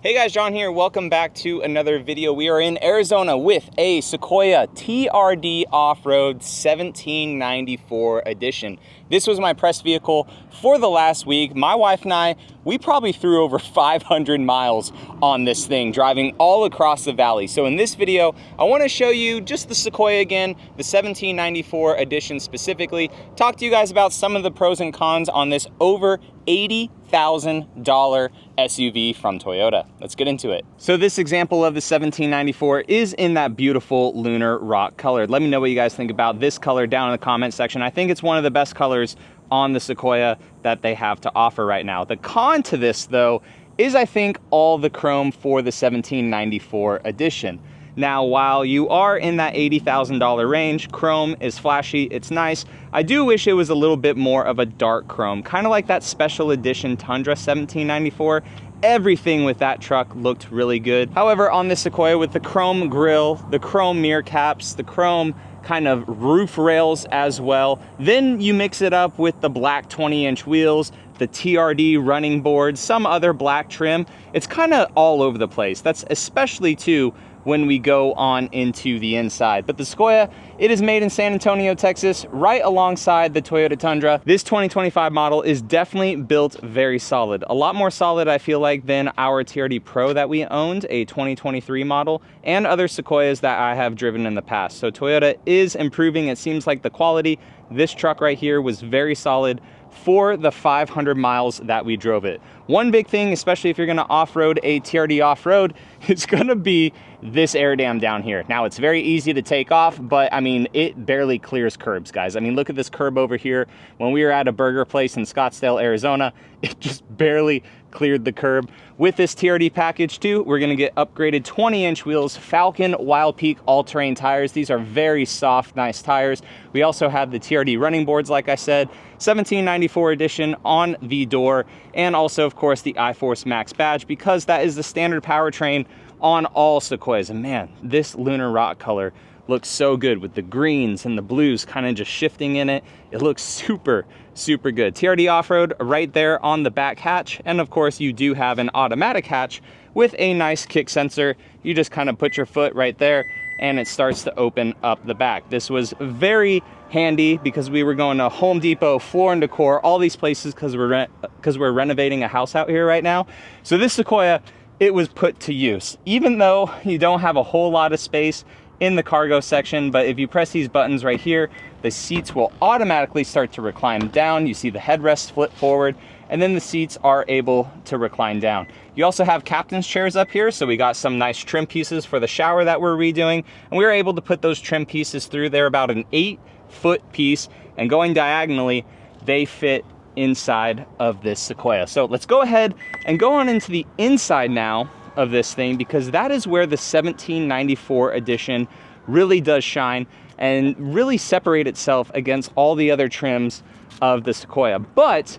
Hey guys, John here. Welcome back to another video. We are in Arizona with a Sequoia TRD Off-Road 1794 edition. This was my press vehicle for the last week. My wife and I, we probably threw over 500 miles on this thing, driving all across the valley. So in this video, I want to show you just the Sequoia again, the 1794 edition specifically, talk to you guys about some of the pros and cons on this over $80,000 SUV from Toyota. Let's get into it. So this example of the 1794 is in that beautiful Lunar Rock color. Let me know what you guys think about this color down in the comment section. I think it's one of the best colors on the Sequoia that they have to offer right now. The con to this though is I think all the chrome for the 1794 edition. Now, while you are in that $80,000 range, chrome is flashy, it's nice. I do wish it was a little bit more of a dark chrome, kind of like that special edition Tundra 1794. Everything with that truck looked really good. However, on this Sequoia with the chrome grille, the chrome mirror caps, the chrome kind of roof rails as well, then you mix it up with the black 20-inch wheels, the TRD running boards, some other black trim. It's kind of all over the place. That's especially too when we go on into the inside. But the Sequoia, it is made in San Antonio, Texas, right alongside the Toyota Tundra. This 2025 model is definitely built very solid. A lot more solid, I feel like, than our TRD Pro that we owned, a 2023 model, and other Sequoias that I have driven in the past. So Toyota is improving. It seems like the quality, this truck right here was very solid for the 500 miles that we drove it. One big thing, especially if you're gonna off-road a TRD off-road, it's gonna be this air dam down here. Now, it's very easy to take off, but I mean, it barely clears curbs, guys. I mean, look at this curb over here. When we were at a burger place in Scottsdale, Arizona, it just barely cleared the curb. With this TRD package too, we're gonna get upgraded 20-inch wheels, Falcon Wild Peak all-terrain tires. These are very soft, nice tires. We also have the TRD running boards, like I said, 1794 edition on the door, and also, of course, the iForce Max badge, because that is the standard powertrain on all Sequoias. And man, this Lunar Rock color looks so good with the greens and the blues kind of just shifting in it. It looks super, super good. TRD Off-Road right there on the back hatch. And of course, you do have an automatic hatch with a nice kick sensor. You just kind of put your foot right there and it starts to open up the back. This was very handy because we were going to Home Depot, Floor & Decor, all these places because we're renovating a house out here right now. So this Sequoia, it was put to use. Even though you don't have a whole lot of space in the cargo section, but if you press these buttons right here, the seats will automatically start to recline down. You see the headrests flip forward, and then the seats are able to recline down. You also have captain's chairs up here, so we got some nice trim pieces for the shower that we're redoing, and we were able to put those trim pieces through. They're about an 8-foot piece, and going diagonally, they fit inside of this Sequoia. So let's go ahead and go on into the inside now of this thing, because that is where the 1794 edition really does shine and really separate itself against all the other trims of the Sequoia. But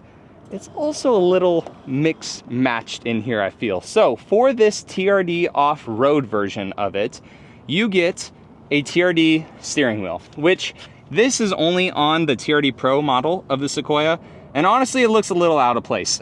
it's also a little mix matched in here, I feel. So for this TRD off-road version of it, you get a TRD steering wheel, which this is only on the TRD Pro model of the Sequoia. And honestly, it looks a little out of place.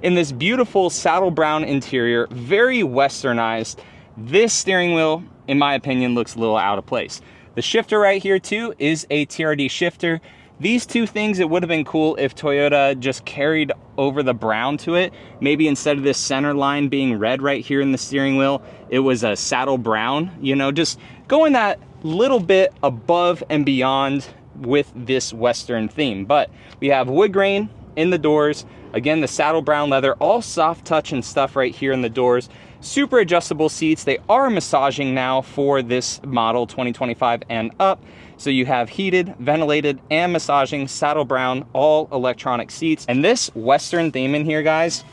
In this beautiful saddle brown interior, very westernized, this steering wheel, in my opinion, looks a little out of place. The shifter right here too is a TRD shifter. These two things, it would have been cool if Toyota just carried over the brown to it. Maybe instead of this center line being red right here in the steering wheel, it was a saddle brown, you know, just going that little bit above and beyond with this Western theme. But we have wood grain in the doors. Again, the saddle brown leather, all soft touch and stuff right here in the doors. Super adjustable seats. They are massaging now for this model 2025 and up. So you have heated, ventilated, and massaging saddle brown, all electronic seats. And this Western theme in here, guys,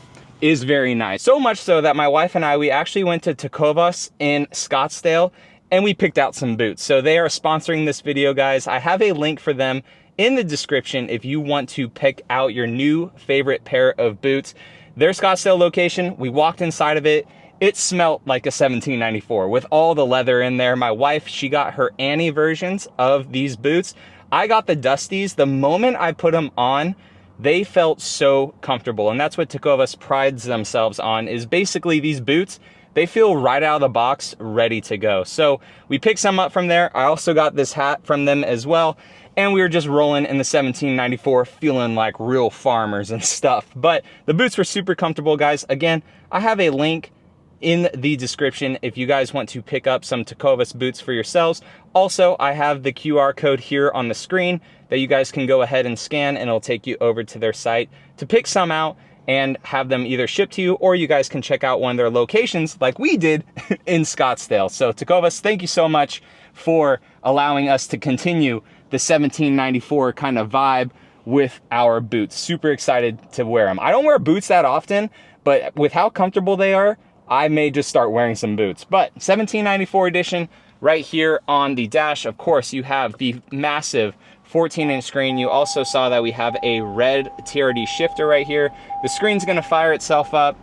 is very nice. So much so that my wife and I, we actually went to Tecovas in Scottsdale and we picked out some boots. So they are sponsoring this video, guys. I have a link for them in the description if you want to pick out your new favorite pair of boots. Their Scottsdale location, we walked inside of it. It smelled like a 1794 with all the leather in there. My wife, she got her Annie versions of these boots. I got the Dusties. The moment I put them on, they felt so comfortable. And that's what Tecovas prides themselves on, is basically these boots, they feel right out of the box, ready to go. So we picked some up from there. I also got this hat from them as well. And we were just rolling in the 1794, feeling like real farmers and stuff. But the boots were super comfortable, guys. Again, I have a link in the description if you guys want to pick up some Tecovas boots for yourselves. Also, I have the QR code here on the screen that you guys can go ahead and scan, and it'll take you over to their site to pick some out and have them either shipped to you, or you guys can check out one of their locations like we did in Scottsdale. So Tecovas, thank you so much for allowing us to continue the 1794 kind of vibe with our boots. Super excited to wear them. I don't wear boots that often, but with how comfortable they are, I may just start wearing some boots. But 1794 edition right here on the dash. Of course, you have the massive 14-inch screen. You also saw that we have a red TRD shifter right here. The screen's gonna fire itself up.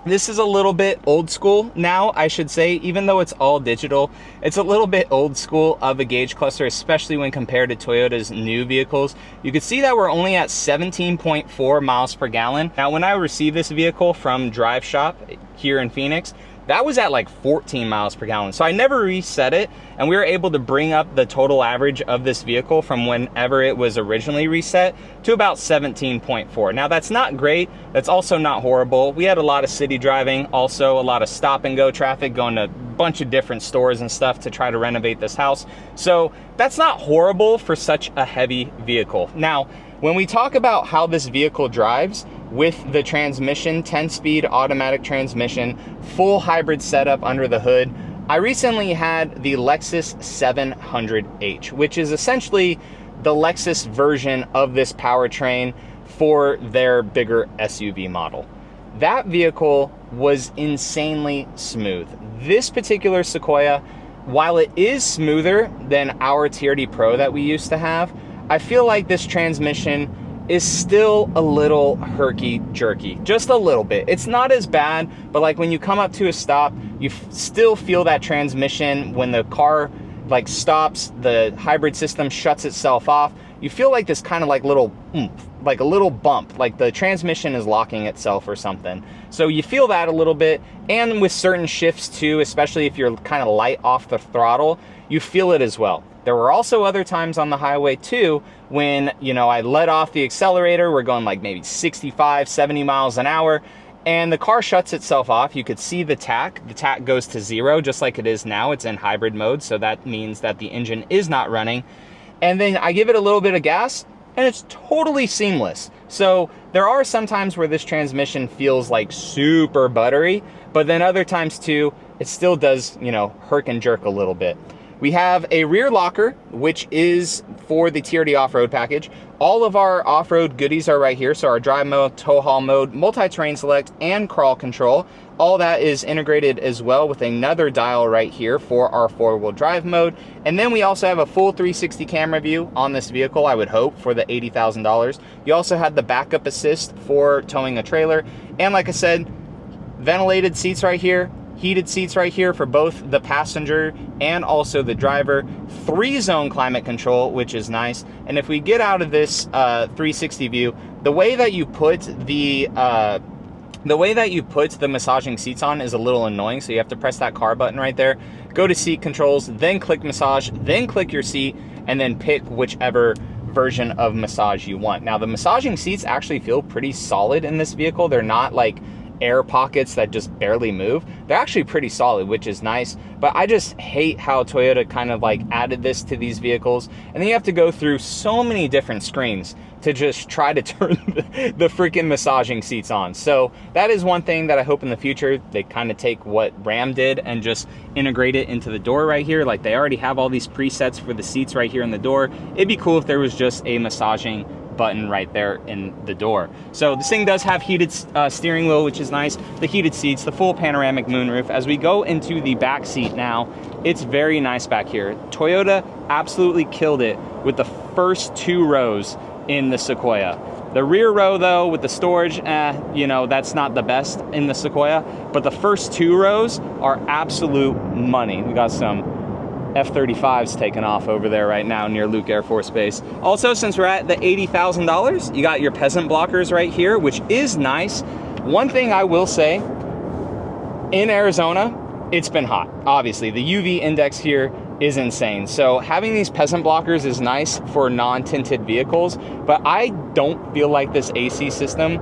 This is a little bit old school now, I should say. Even though it's all digital, it's a little bit old school of a gauge cluster, especially when compared to Toyota's new vehicles. You can see that we're only at 17.4 miles per gallon. Now, when I received this vehicle from Drive Shop here in Phoenix, that was at like 14 miles per gallon. So I never reset it, and we were able to bring up the total average of this vehicle from whenever it was originally reset to about 17.4. Now that's not great, that's also not horrible. We had a lot of city driving, also a lot of stop and go traffic, going to a bunch of different stores and stuff to try to renovate this house. So that's not horrible for such a heavy vehicle. Now, when we talk about how this vehicle drives, with the transmission, 10-speed automatic transmission, full hybrid setup under the hood, I recently had the Lexus 700H, which is essentially the Lexus version of this powertrain for their bigger SUV model. That vehicle was insanely smooth. This particular Sequoia, while it is smoother than our TRD Pro that we used to have, I feel like this transmission is still a little herky-jerky, just a little bit. It's not as bad, but like when you come up to a stop, you still feel that transmission. When the car like stops, the hybrid system shuts itself off, you feel like this kind of like little oomph, like a little bump, like the transmission is locking itself or something. So you feel that a little bit, and with certain shifts too, especially if you're kind of light off the throttle, you feel it as well. There were also other times on the highway too when, you know, I let off the accelerator, we're going like maybe 65, 70 miles an hour, and the car shuts itself off. You could see the tach. The tach goes to 0 just like it is now. It's in hybrid mode, so that means that the engine is not running. And then I give it a little bit of gas and it's totally seamless. So there are some times where this transmission feels like super buttery, but then other times too, it still does, you know, herk and jerk a little bit. We have a rear locker, which is for the TRD Off-Road package. All of our off-road goodies are right here. So our drive mode, tow haul mode, multi-terrain select, and crawl control. All that is integrated as well with another dial right here for our four-wheel drive mode. And then we also have a full 360 camera view on this vehicle, I would hope, for the $80,000. You also had the backup assist for towing a trailer. And like I said, ventilated seats right here. Heated seats right here for both the passenger and also the driver. 3-zone climate control, which is nice. And if we get out of this 360 view, the way that you put the massaging seats on is a little annoying. So you have to press that car button right there, go to seat controls, then click massage, then click your seat, and then pick whichever version of massage you want. Now the massaging seats actually feel pretty solid in this vehicle. They're not like air pockets that just barely move. They're actually pretty solid, which is nice, but I just hate how Toyota kind of like added this to these vehicles, and then you have to go through so many different screens to just try to turn the freaking massaging seats on. So that is one thing that I hope in the future they kind of take what Ram did and just integrate it into the door right here. Like they already have all these presets for the seats right here in the door. It'd be cool if there was just a massaging button right there in the door. So this thing does have heated steering wheel, which is nice, the heated seats, the full panoramic moonroof. As we go into the back seat now, it's very nice back here. Toyota absolutely killed it with the first 2 rows in the Sequoia. The rear row though, with the storage, you know, that's not the best in the Sequoia, but the first 2 rows are absolute money. We got some F-35's taking off over there right now near Luke Air Force Base. Also, since we're at the $80,000, you got your peasant blockers right here, which is nice. One thing I will say, in Arizona, it's been hot. Obviously, the UV index here is insane. So having these peasant blockers is nice for non-tinted vehicles, but I don't feel like this AC system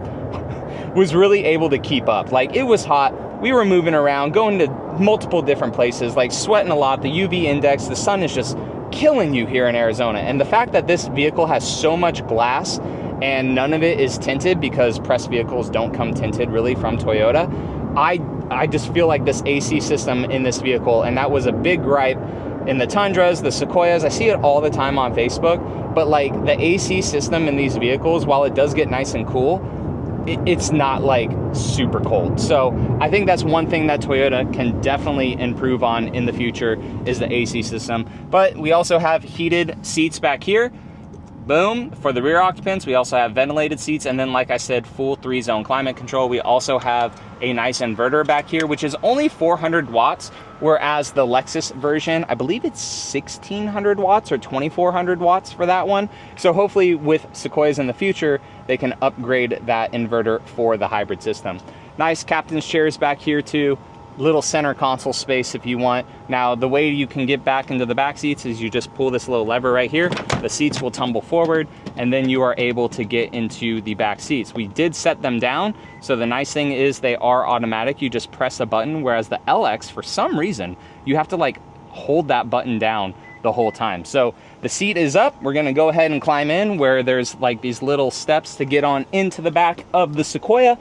was really able to keep up. Like, it was hot. We were moving around, going to multiple different places, like sweating a lot. The UV index, the sun is just killing you here in Arizona. And the fact that this vehicle has so much glass and none of it is tinted, because press vehicles don't come tinted really from Toyota, I just feel like this AC system in this vehicle, and that was a big gripe in the Tundras, the Sequoias, I see it all the time on Facebook, but like the AC system in these vehicles, while it does get nice and cool, it's not like super cold. So I think that's one thing that Toyota can definitely improve on in the future, is the AC system. But we also have heated seats back here. Boom, for the rear occupants. We also have ventilated seats, and then, like I said, full 3-zone climate control. We also have a nice inverter back here, which is only 400 watts, whereas the Lexus version, I believe it's 1600 watts or 2400 watts for that one. So hopefully with Sequoias in the future, they can upgrade that inverter for the hybrid system. Nice captain's chairs back here too. Little center console space if you want. Now, the way you can get back into the back seats is you just pull this little lever right here. The seats will tumble forward, and then you are able to get into the back seats. We did set them down, so the nice thing is they are automatic. You just press a button, whereas the LX, for some reason, you have to like hold that button down the whole time. So the seat is up. We're gonna go ahead and climb in, where there's like these little steps to get on into the back of the Sequoia.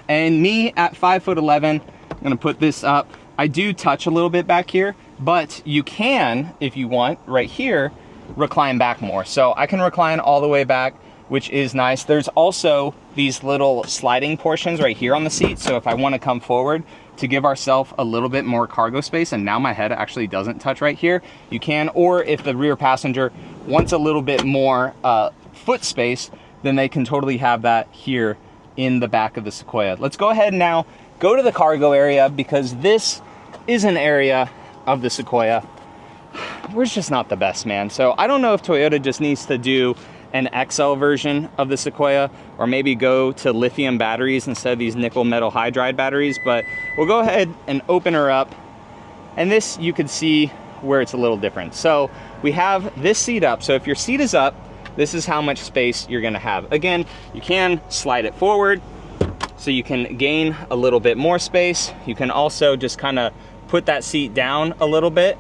And me at 5'11", I'm gonna put this up. I do touch a little bit back here, but you can, if you want, right here, recline back more. So I can recline all the way back, which is nice. There's also these little sliding portions right here on the seat. So if I wanna come forward to give ourselves a little bit more cargo space, and now my head actually doesn't touch right here, you can. Or if the rear passenger wants a little bit more foot space, then they can totally have that here in the back of the Sequoia. Let's go ahead and now go to the cargo area, because this is an area of the Sequoia where it's just not the best, man. So I don't know if Toyota just needs to do an XL version of the Sequoia, or maybe go to lithium batteries instead of these nickel metal hydride batteries, but we'll go ahead and open her up. And this, you can see where it's a little different. So we have this seat up. So if your seat is up, this is how much space you're gonna have. Again, you can slide it forward so you can gain a little bit more space. You can also just kind of put that seat down a little bit,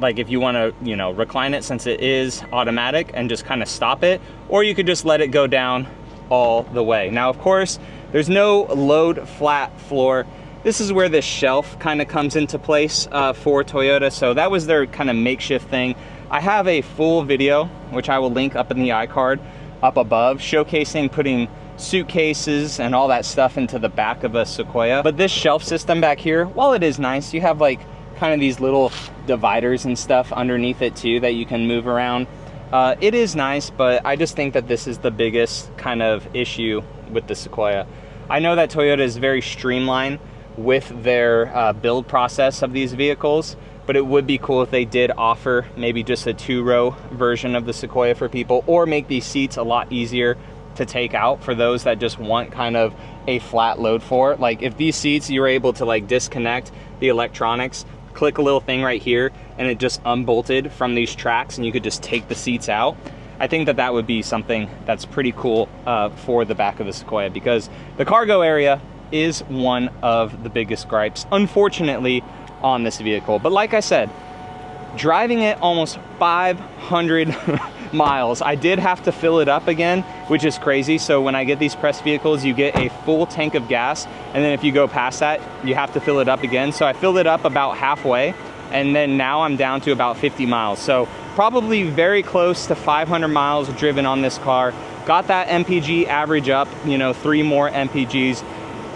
like if you wanna, you know, recline it, since it is automatic, and just kind of stop it, or you could just let it go down all the way. Now, of course, there's no load flat floor. This is where this shelf kind of comes into place for Toyota. So that was their kind of makeshift thing. I have a full video, which I will link up in the iCard up above, showcasing putting suitcases and all that stuff into the back of a Sequoia. But this shelf system back here, while it is nice, you have like kind of these little dividers and stuff underneath it too that you can move around. It is nice, but I just think that this is the biggest kind of issue with the Sequoia. I know that Toyota is very streamlined with their build process of these vehicles, but it would be cool if they did offer maybe just a 2-row version of the Sequoia for people, or make these seats a lot easier to take out for those that just want kind of a flat load for it. Like if these seats, you're able to like disconnect the electronics, click a little thing right here, and it just unbolted from these tracks, and you could just take the seats out. I think that that would be something that's pretty cool for the back of the Sequoia, because the cargo area is one of the biggest gripes, unfortunately, on this vehicle. But like I said, driving it almost 500 miles, I did have to fill it up again, which is crazy. So when I get these press vehicles, you get a full tank of gas, and then if you go past that, you have to fill it up again. So I filled it up about halfway, and then now I'm down to about 50 miles. So probably very close to 500 miles driven on this car. Got that MPG average up, you know, 3 more MPGs.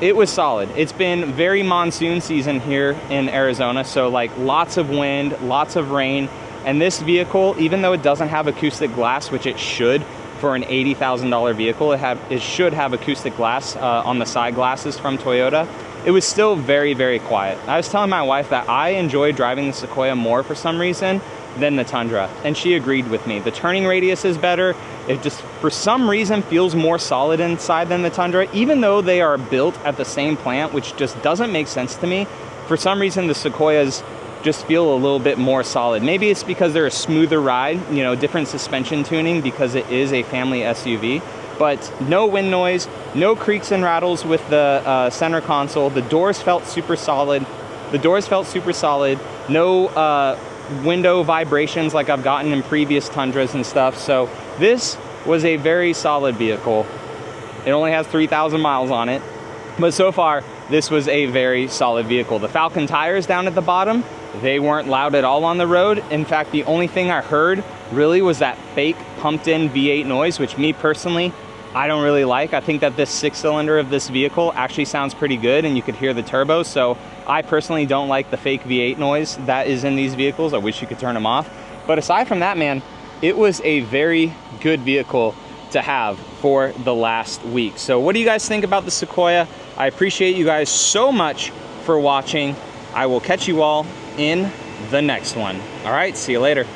It was solid. It's been very monsoon season here in Arizona, so like lots of wind, lots of rain, and this vehicle, even though it doesn't have acoustic glass, which it should for an $80,000 vehicle. It should have acoustic glass on the side glasses from Toyota. It was still very, very quiet. I was telling my wife that I enjoy driving the Sequoia more for some reason than the Tundra, and she agreed with me. The turning radius is better. It just, for some reason, feels more solid inside than the Tundra, even though they are built at the same plant, which just doesn't make sense to me. For some reason, the Sequoias just feel a little bit more solid. Maybe it's because they're a smoother ride, you know, different suspension tuning because it is a family SUV, but no wind noise, no creaks and rattles with the center console. The doors felt super solid. No window vibrations like I've gotten in previous Tundras and stuff. So this was a very solid vehicle. It only has 3,000 miles on it, but so far this was a very solid vehicle. The Falcon tires down at the bottom, they weren't loud at all on the road. In fact, the only thing I heard really was that fake pumped in V8 noise, which me personally, I don't really like. I think that this 6-cylinder of this vehicle actually sounds pretty good, and you could hear the turbo. So I personally don't like the fake V8 noise that is in these vehicles. I wish you could turn them off. But aside from that, man, it was a very good vehicle to have for the last week. So what do you guys think about the Sequoia? I appreciate you guys so much for watching. I will catch you all in the next one. All right, see you later.